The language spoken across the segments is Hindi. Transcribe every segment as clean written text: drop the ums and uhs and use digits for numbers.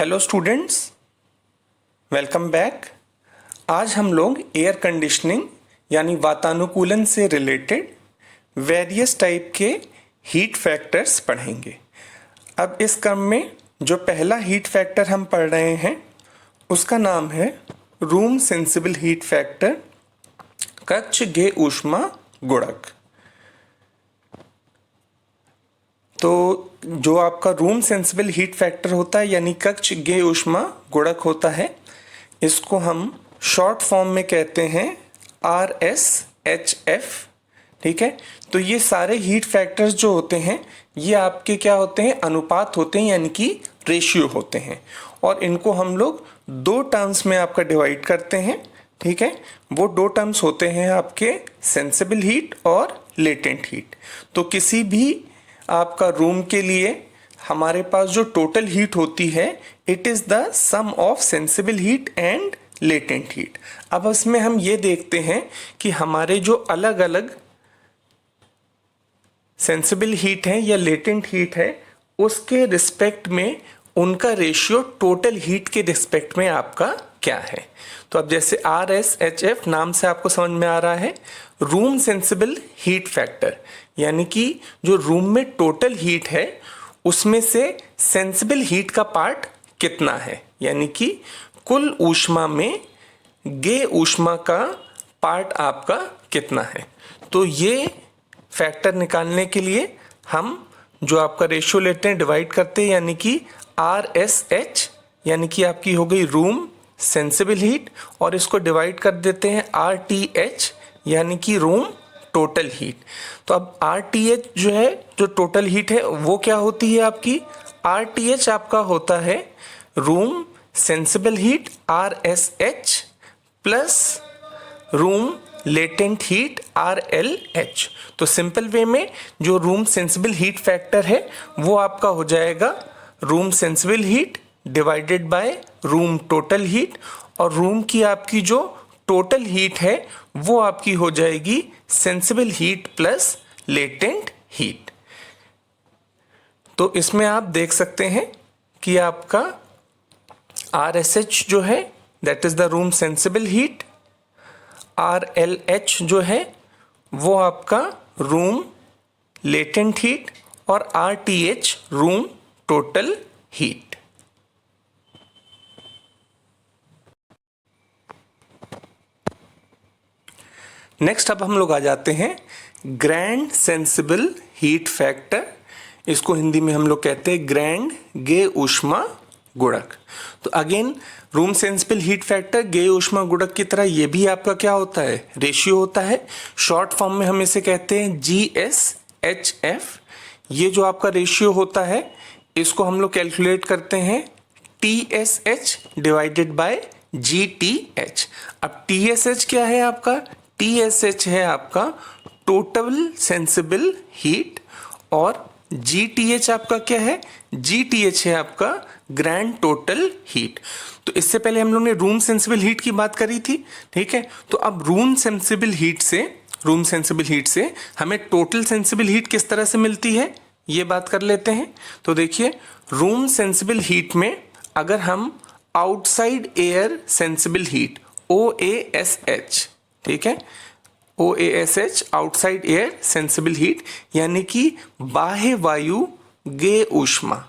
Hello students, welcome back. आज हम लोग एयर कंडीशनिंग यानी वातानुकूलन से रिलेटेड वेरियस टाइप के हीट फैक्टर्स पढ़ेंगे। अब इस क्रम में जो पहला हीट फैक्टर हम पढ़ रहे हैं उसका नाम है रूम सेंसिबल हीट फैक्टर, कक्ष गेय ऊष्मा गुणक। तो जो आपका रूम सेंसिबल हीट फैक्टर होता है यानी कक्ष गेय ऊष्मा गुणक होता है, इसको हम शॉर्ट फॉर्म में कहते हैं RSHF। ठीक है, तो ये सारे हीट फैक्टर्स जो होते हैं ये आपके क्या होते हैं, अनुपात होते हैं यानी कि रेशियो होते हैं, और इनको हम लोग दो टर्म्स में आपका डिवाइड करते हैं। ठीक है, वो दो टर्म्स होते हैं आपके सेंसिबल हीट और लेटेंट हीट। तो किसी भी आपका रूम के लिए हमारे पास जो टोटल हीट होती है it is the sum of sensible heat and latent heat. अब इसमें हम ये देखते हैं कि हमारे जो अलग अलग सेंसिबल हीट है या लेटेंट हीट है उसके रिस्पेक्ट में उनका रेशियो टोटल हीट के रिस्पेक्ट में आपका क्या है। तो अब जैसे RSHF नाम से आपको समझ में आ रहा है, रूम सेंसिबल हीट फैक्टर, यानी कि जो रूम में टोटल हीट है उसमें से सेंसिबल हीट का पार्ट कितना है, यानी कि कुल ऊष्मा में गेय ऊष्मा का पार्ट आपका कितना है। तो ये फैक्टर निकालने के लिए हम जो आपका रेशियो लेते हैं डिवाइड करते हैं, यानी कि RSH यानी कि आपकी हो गई रूम सेंसिबल हीट, और इसको डिवाइड कर देते हैं RTH यानी कि रूम टोटल हीट। तो अब RTH जो है, जो टोटल हीट है वो क्या होती है आपकी, RTH आपका होता है room sensible heat RSH plus room latent heat RLH। तो सिंपल वे में जो रूम सेंसिबल हीट फैक्टर है वो आपका हो जाएगा room sensible heat divided by room total heat, और रूम की आपकी जो टोटल हीट है वो आपकी हो जाएगी sensible heat plus latent heat. तो इसमें आप देख सकते हैं कि आपका RSH जो है that is the room sensible heat, RLH जो है वो आपका रूम लेटेंट हीट, और RTH room total heat. Next अब हम लोग आ जाते हैं ग्रैंड सेंसिबल हीट फैक्टर, इसको हिंदी में हम लोग कहते हैं ग्रैंड गेय ऊष्मा गुणक। तो again room sensible heat factor गेय ऊष्मा गुणक की तरह ये भी आपका क्या होता है, रेशियो होता है। शॉर्ट फॉर्म में हम इसे कहते हैं GSHF। ये जो आपका रेशियो होता है इसको हम लोग कैलकुलेट करते हैं TSH डिवाइडेड बाय GTH। अब TSH क्या है आपका, TSH है आपका टोटल सेंसिबल हीट, और GTH आपका क्या है, GTH है आपका ग्रैंड टोटल हीट। तो इससे पहले हम लोग ने रूम सेंसिबल हीट की बात करी थी। ठीक है, तो अब रूम सेंसिबल हीट से हमें टोटल सेंसिबल हीट किस तरह से मिलती है ये बात कर लेते हैं। तो देखिए, रूम सेंसिबल हीट में अगर हम outside air sensible heat OASH, ठीक है, OASH outside air sensible heat यानी कि बाह्य वायु गेय ऊष्मा,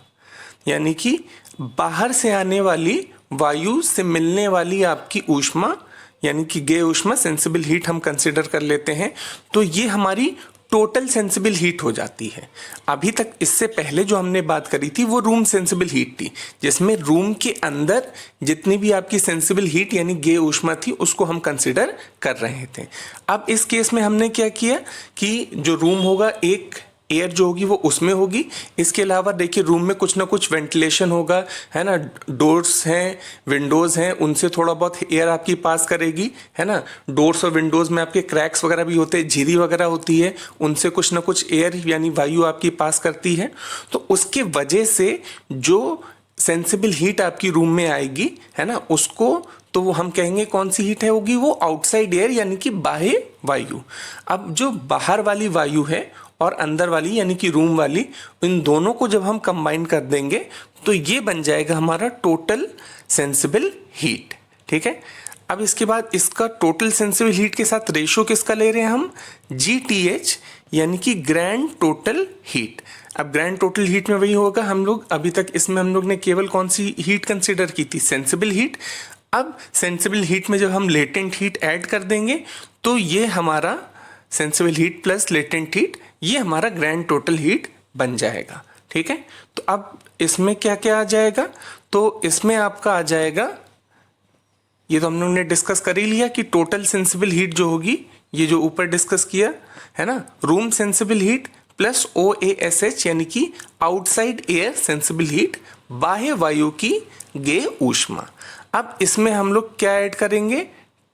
यानी कि बाहर से आने वाली वायु से मिलने वाली आपकी ऊष्मा यानी कि गेय ऊष्मा सेंसिबल हीट हम कंसिडर कर लेते हैं। तो ये हमारी टोटल सेंसिबल हीट हो जाती है। अभी तक इससे पहले जो हमने बात करी थी वो रूम सेंसिबल हीट थी, जिसमें रूम के अंदर जितनी भी आपकी सेंसिबल हीट यानी गेय ऊष्मा थी उसको हम कंसिडर कर रहे थे। अब इस केस में हमने क्या किया कि जो रूम होगा एक एयर जो होगी वो उसमें होगी, इसके अलावा देखिए रूम में कुछ ना कुछ वेंटिलेशन होगा, है ना, डोर्स हैं, विंडोज़ हैं, उनसे थोड़ा बहुत एयर आपकी पास करेगी, है ना। डोर्स और विंडोज़ में आपके क्रैक्स वगैरह भी होते हैं, झिरी वगैरह होती है, उनसे कुछ ना कुछ एयर यानी वायु आपकी पास करती है। तो उसके वजह से जो सेंसिबल हीट आपकी रूम में आएगी, है ना, उसको तो वो हम कहेंगे कौन सी हीट है होगी, वो आउटसाइड एयर यानी कि बाह्य वायु। अब जो बाहर वाली वायु है और अंदर वाली यानी कि रूम वाली, इन दोनों को जब हम कंबाइन कर देंगे तो ये बन जाएगा हमारा टोटल सेंसिबल हीट। ठीक है, अब इसके बाद इसका टोटल सेंसिबल हीट के साथ रेशो किसका ले रहे हैं हम, GTH यानी कि ग्रैंड टोटल हीट। अब ग्रैंड टोटल हीट में वही होगा, हम लोग अभी तक इसमें हम लोग ने केवल कौन सी हीट कंसीडर की थी, सेंसिबल हीट। अब सेंसिबल हीट में जब हम लेटेंट हीट ऐड कर देंगे तो ये हमारा sensible heat plus latent heat, ये हमारा ग्रैंड टोटल हीट बन जाएगा। ठीक है, तो अब इसमें क्या क्या आ जाएगा, तो इसमें आपका आ जाएगा, ये तो हम लोग ने डिस्कस कर ही लिया कि टोटल सेंसिबल हीट जो होगी, ये जो ऊपर डिस्कस किया है ना, room sensible heat plus OASH यानी कि आउटसाइड एयर सेंसिबल हीट, बाह्य वायु की गेय ऊष्मा। अब इसमें हम लोग क्या ऐड करेंगे,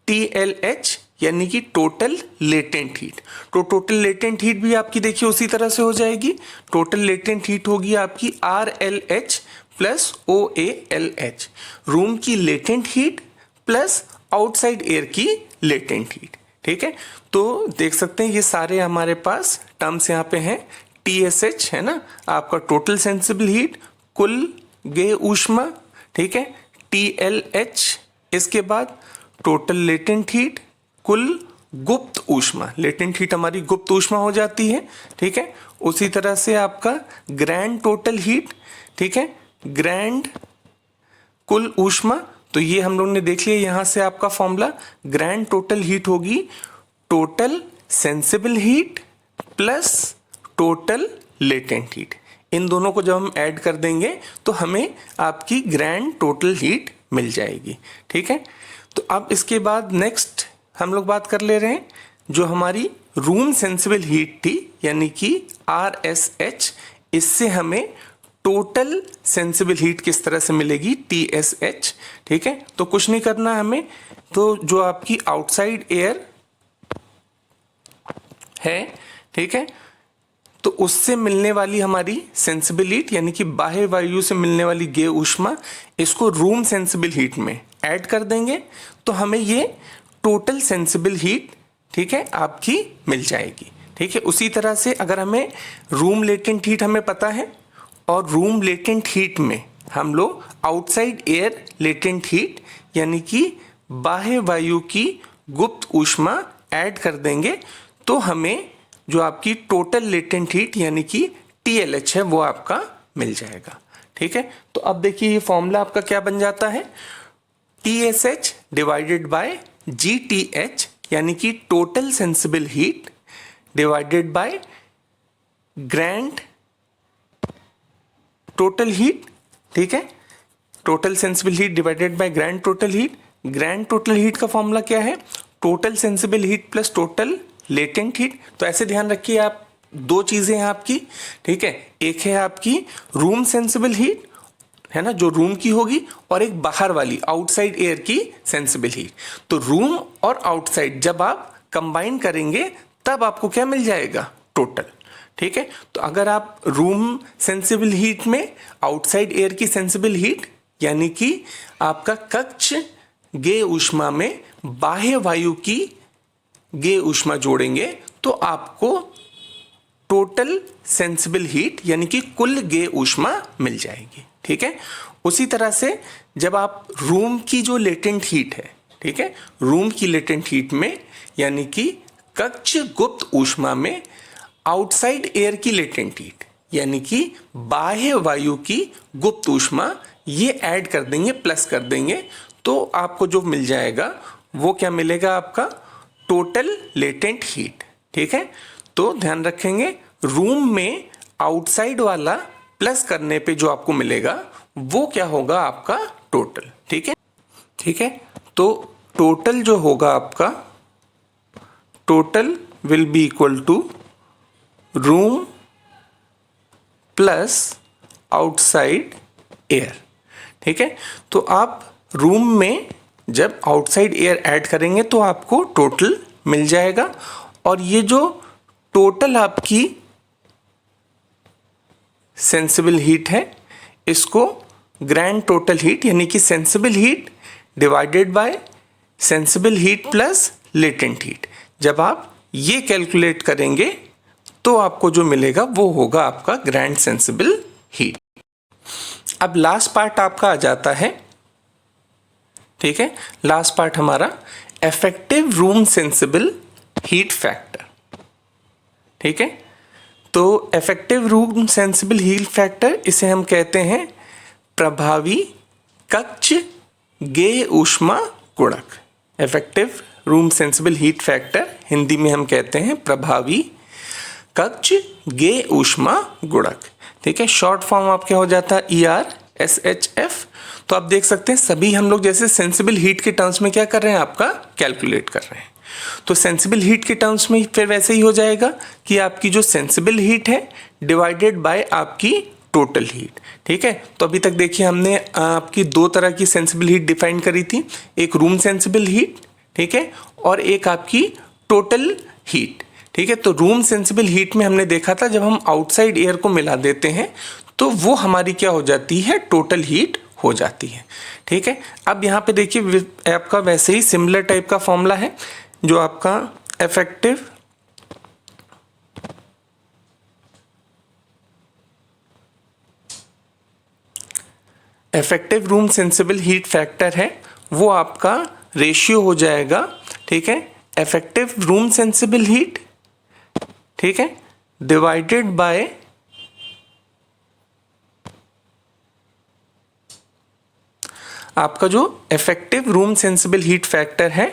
TLH यानी कि टोटल लेटेंट हीट। तो टोटल लेटेंट हीट भी आपकी देखिए उसी तरह से हो जाएगी, टोटल लेटेंट हीट होगी आपकी RLH प्लस OALH, रूम की latent heat plus outside air की लेटेंट हीट। ठीक है, तो देख सकते हैं ये सारे हमारे पास टर्म्स यहाँ पे हैं। TSH है ना आपका टोटल सेंसिबल हीट, कुल गेय ऊष्मा। ठीक है, TLH इसके बाद टोटल लेटेंट हीट, कुल गुप्त ऊष्मा, लेटेंट हीट हमारी गुप्त ऊष्मा हो जाती है। ठीक है, उसी तरह से आपका ग्रैंड टोटल हीट, ठीक है, ग्रैंड कुल ऊष्मा, तो ये हम लोग ने देख लिया यहाँ से आपका फॉर्मूला, ग्रैंड टोटल हीट होगी total sensible heat plus total latent heat. इन दोनों को जब हम ऐड कर देंगे तो हमें आपकी ग्रैंड टोटल हीट मिल जाएगी। ठीक है, तो अब इसके बाद नेक्स्ट हम लोग बात कर ले रहे हैं जो हमारी रूम सेंसिबल हीट थी यानी कि RSH, इससे हमें टोटल सेंसिबल हीट किस तरह से मिलेगी, TSH। ठीक है, तो कुछ नहीं करना हमें, तो जो आपकी आउटसाइड एयर है, ठीक है, तो उससे मिलने वाली हमारी सेंसिबल हीट यानी कि बाह्य वायु से मिलने वाली गेय ऊष्मा, इसको रूम सेंसिबल हीट में ऐड कर देंगे तो हमें ये टोटल सेंसिबल हीट, ठीक है, आपकी मिल जाएगी। ठीक है, उसी तरह से अगर हमें रूम लेटेंट हीट हमें पता है और रूम लेटेंट हीट में हम लोग आउटसाइड एयर लेटेंट हीट यानी कि बाह्य वायु की गुप्त ऊष्मा ऐड कर देंगे तो हमें जो आपकी टोटल लेटेंट हीट यानी कि TLH है वो आपका मिल जाएगा। ठीक है, तो अब देखिए ये फॉर्मूला आपका क्या बन जाता है, TSH डिवाइडेड बाय GTH यानी कि total sensible heat divided by grand total heat. ठीक है, total sensible heat divided by grand total heat. Grand total heat का फॉर्मूला क्या है, total sensible heat plus total latent heat. तो ऐसे ध्यान रखिए आप, दो चीजें हैं आपकी। ठीक है, एक है आपकी रूम सेंसिबल हीट है ना जो रूम की होगी, और एक बाहर वाली आउटसाइड एयर की सेंसिबल हीट। तो रूम और आउटसाइड जब आप कंबाइन करेंगे तब आपको क्या मिल जाएगा, टोटल। ठीक है, तो अगर आप रूम सेंसिबल हीट में आउटसाइड एयर की सेंसिबल हीट यानी कि आपका कक्ष गेय ऊष्मा में बाह्य वायु की गेय ऊष्मा जोड़ेंगे तो आपको टोटल सेंसिबल हीट यानी कि कुल गेय ऊष्मा मिल जाएगी। ठीक है, उसी तरह से जब आप रूम की जो लेटेंट हीट है, ठीक है, रूम की लेटेंट हीट में यानी कि कक्ष गुप्त ऊष्मा में आउटसाइड एयर की लेटेंट हीट यानी कि बाह्य वायु की गुप्त ऊष्मा, ये ऐड कर देंगे, प्लस कर देंगे, तो आपको जो मिल जाएगा वो क्या मिलेगा, आपका टोटल लेटेंट हीट। ठीक है, तो ध्यान रखेंगे रूम में आउटसाइड वाला प्लस करने पे जो आपको मिलेगा वो क्या होगा, आपका टोटल। ठीक है, ठीक है, तो टोटल जो होगा आपका, total will be equal to room plus outside air. ठीक है, तो आप रूम में जब आउटसाइड एयर ऐड करेंगे तो आपको टोटल मिल जाएगा, और ये जो टोटल आपकी सेंसिबल हीट है इसको ग्रैंड टोटल हीट यानी कि sensible heat divided by sensible heat plus latent heat, जब आप ये कैलकुलेट करेंगे तो आपको जो मिलेगा वो होगा आपका ग्रैंड सेंसिबल हीट। अब लास्ट पार्ट आपका आ जाता है, ठीक है, लास्ट पार्ट हमारा effective room sensible heat factor. ठीक है, तो effective room sensible heat factor, इसे हम कहते हैं प्रभावी कक्ष गेय ऊष्मा गुणक। Effective room sensible heat factor Hindi में हम कहते हैं प्रभावी कक्ष गेय ऊष्मा गुणक। ठीक है, शॉर्ट फॉर्म आप क्या हो जाता है ERSHF। तो आप देख सकते हैं सभी हम लोग जैसे सेंसिबल हीट के टर्म्स में क्या कर रहे हैं, आपका कैलकुलेट कर रहे हैं। तो सेंसिबल हीट के टर्म्स में फिर वैसे ही हो जाएगा कि आपकी जो सेंसिबल हीट है डिवाइडेड बाय आपकी टोटल हीट। ठीक है, तो अभी तक देखिए हमने आपकी दो तरह की सेंसिबल हीट डिफाइन करी थी, एक रूम सेंसिबल हीट, ठीक है, और एक आपकी टोटल हीट। ठीक है, तो रूम सेंसिबल हीट में हमने देखा था जब हम आउटसाइड एयर को मिला देते हैं तो वो हमारी क्या हो जाती है, टोटल हीट हो जाती है। ठीक है, अब यहाँ पे देखिए आपका वैसे ही सिमिलर टाइप का फॉर्मूला है जो आपका effective room sensible heat factor है, वो आपका रेशियो हो जाएगा, ठीक है, इफेक्टिव रूम सेंसिबल हीट, ठीक है, डिवाइडेड बाय आपका जो effective room sensible heat factor है।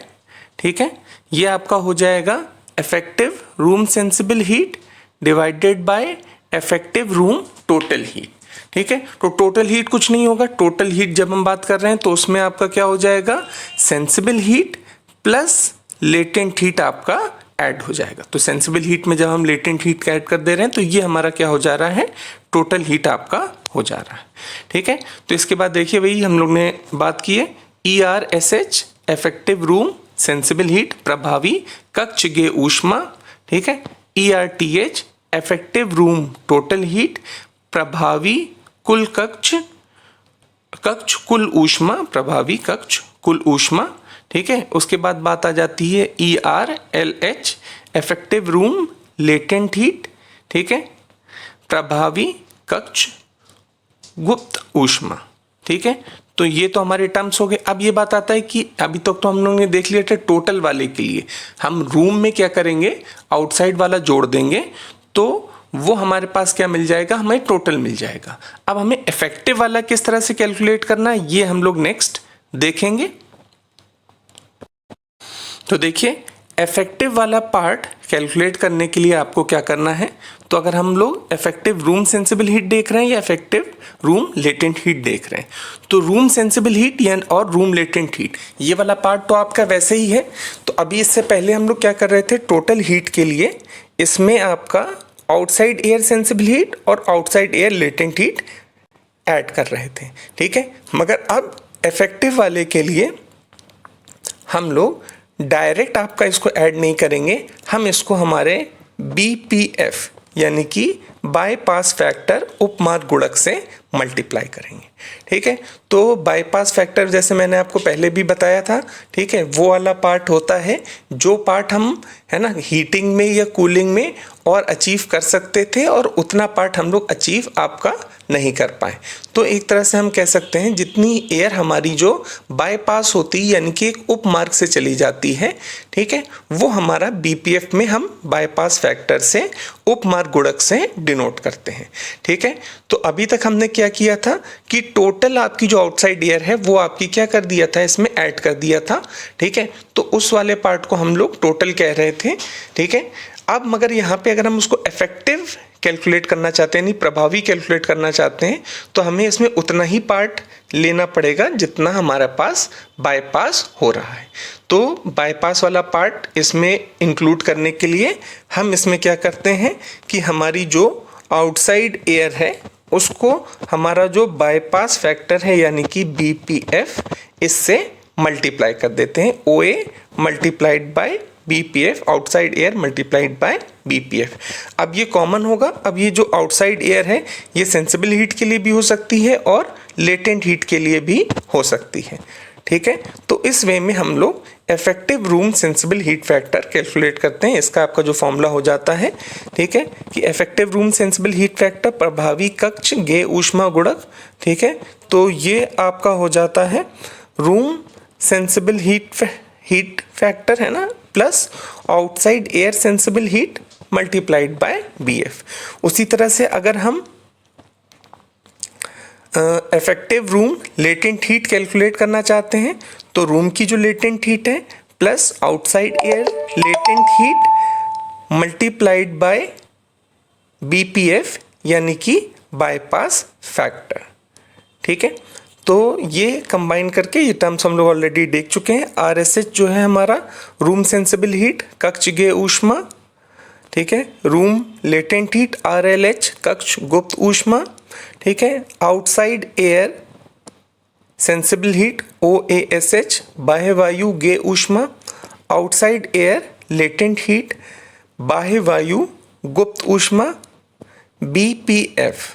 ठीक है, ये आपका हो जाएगा effective room sensible heat divided by effective room total heat. ठीक है, तो टोटल हीट कुछ नहीं होगा, टोटल हीट जब हम बात कर रहे हैं तो उसमें आपका क्या हो जाएगा, sensible heat plus latent heat आपका ऐड हो जाएगा। तो सेंसिबल हीट में जब हम लेटेंट हीट ऐड कर दे रहे हैं तो ये हमारा क्या हो जा रहा है, टोटल हीट आपका हो जा रहा है। ठीक है, तो इसके बाद देखिए वही हम लोग ने बात की है ERSH effective room sensible heat प्रभावी कक्ष गेय ऊष्मा। ठीक है, ERTH effective room total heat प्रभावी कुल कक्ष कुल ऊष्मा, प्रभावी कक्ष कुल ऊष्मा। ठीक है, उसके बाद बात आ जाती है ERLH effective room latent heat, ठीक है, प्रभावी कक्ष गुप्त ऊष्मा। ठीक है, तो ये तो हमारे टर्म्स हो गए। अब ये बात आता है कि अभी तक तो हम लोगों ने देख लिया था टोटल वाले के लिए, हम रूम में क्या करेंगे, आउटसाइड वाला जोड़ देंगे तो वो हमारे पास क्या मिल जाएगा, हमें टोटल मिल जाएगा। अब हमें इफेक्टिव वाला किस तरह से कैलकुलेट करना है ये हम लोग नेक्स्ट देखेंगे। तो देखिए इफेक्टिव वाला पार्ट कैलकुलेट करने के लिए आपको क्या करना है, तो अगर हम लोग इफेक्टिव रूम सेंसिबल हीट देख रहे हैं या इफेक्टिव रूम लेटेंट हीट देख रहे हैं, तो रूम सेंसिबल हीट या और रूम लेटेंट हीट ये वाला पार्ट तो आपका वैसे ही है। तो अभी इससे पहले हम लोग क्या कर रहे थे, टोटल हीट के लिए इसमें आपका आउटसाइड एयर सेंसिबल हीट और outside air latent heat add कर रहे थे। ठीक है, मगर अब इफेक्टिव वाले के लिए हम लोग डायरेक्ट आपका इसको ऐड नहीं करेंगे, हम इसको हमारे BPF यानी कि बाईपास फैक्टर उपमार्ग गुणक से मल्टीप्लाई करेंगे। ठीक है, तो बाईपास फैक्टर जैसे मैंने आपको पहले भी बताया था, ठीक है, वो वाला पार्ट होता है जो पार्ट हम है ना हीटिंग में या कूलिंग में और अचीव कर सकते थे और उतना पार्ट हम लोग अचीव आपका नहीं कर पाए। तो एक तरह से हम कह सकते हैं जितनी एयर हमारी जो बाईपास होती है यानी कि एक उपमार्ग से चली जाती है, ठीक है, वो हमारा BPF में हम बाईपास फैक्टर से उपमार्ग गुणक से डिनोट करते हैं। ठीक है, तो अभी तक हमने क्या किया था कि टोटल आपकी जो आउटसाइड एयर है वो आपकी क्या कर दिया था, इसमें ऐड कर दिया था। ठीक है, तो उस वाले पार्ट को हम लोग टोटल कह रहे थे। ठीक है, अब मगर यहाँ पे अगर हम उसको इफेक्टिव कैलकुलेट करना चाहते हैं, नहीं प्रभावी कैलकुलेट करना चाहते हैं, तो हमें इसमें उतना ही पार्ट लेना पड़ेगा जितना हमारे पास बाईपास हो रहा है। तो बाईपास वाला पार्ट इसमें इंक्लूड करने के लिए हम इसमें क्या करते हैं कि हमारी जो आउटसाइड एयर है उसको हमारा जो बाईपास फैक्टर है यानी कि BPF इससे मल्टीप्लाई कर देते हैं, OA multiplied by BPF outside air multiplied by BPF। अब ये कॉमन होगा। अब ये जो आउटसाइड एयर है ये सेंसिबल हीट के लिए भी हो सकती है और लेटेंट हीट के लिए भी हो सकती है। ठीक है, तो इस वे में हम लोग effective room sensible heat factor calculate करते हैं। इसका आपका जो फॉर्मूला हो जाता है, ठीक है, कि effective room sensible heat factor प्रभावी कक्ष गे ऊष्मा गुणक, ठीक है। तो ये आपका हो जाता है रूम सेंसिबल हीट फैक्टर, है ना, plus outside air sensible heat multiplied by BF। उसी तरह से अगर हम effective room latent heat calculate करना चाहते हैं तो रूम की जो लेटेंट हीट है plus outside air latent heat multiplied by BPF यानी कि बाईपास फैक्टर, ठीक है। तो ये कंबाइन करके ये टर्म्स हम लोग ऑलरेडी देख चुके हैं। RSH जो है हमारा रूम सेंसिबल हीट कक्ष गे ऊष्मा, ठीक है। रूम लेटेंट हीट RLH कक्ष गुप्त ऊष्मा, ठीक है। Outside air sensible heat OASH बाह्य वायु गे ऊष्मा, आउटसाइड एयर लेटेंट हीट बाह्य वायु गुप्त ऊष्मा, BPF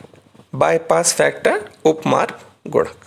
बाईपास फैक्टर उपमार्ग गुणक।